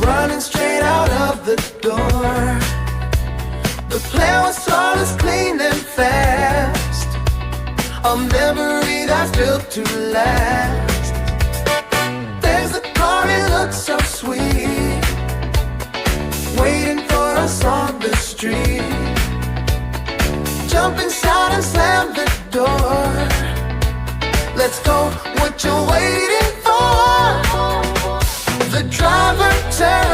Running straight out of the door. The plan was flawless, clean and fast. A memory that's built to last. There's the car, it looks so sweet, waiting for us on the street. Jump inside and slam the door. Let's go, what you waiting for? The driver turned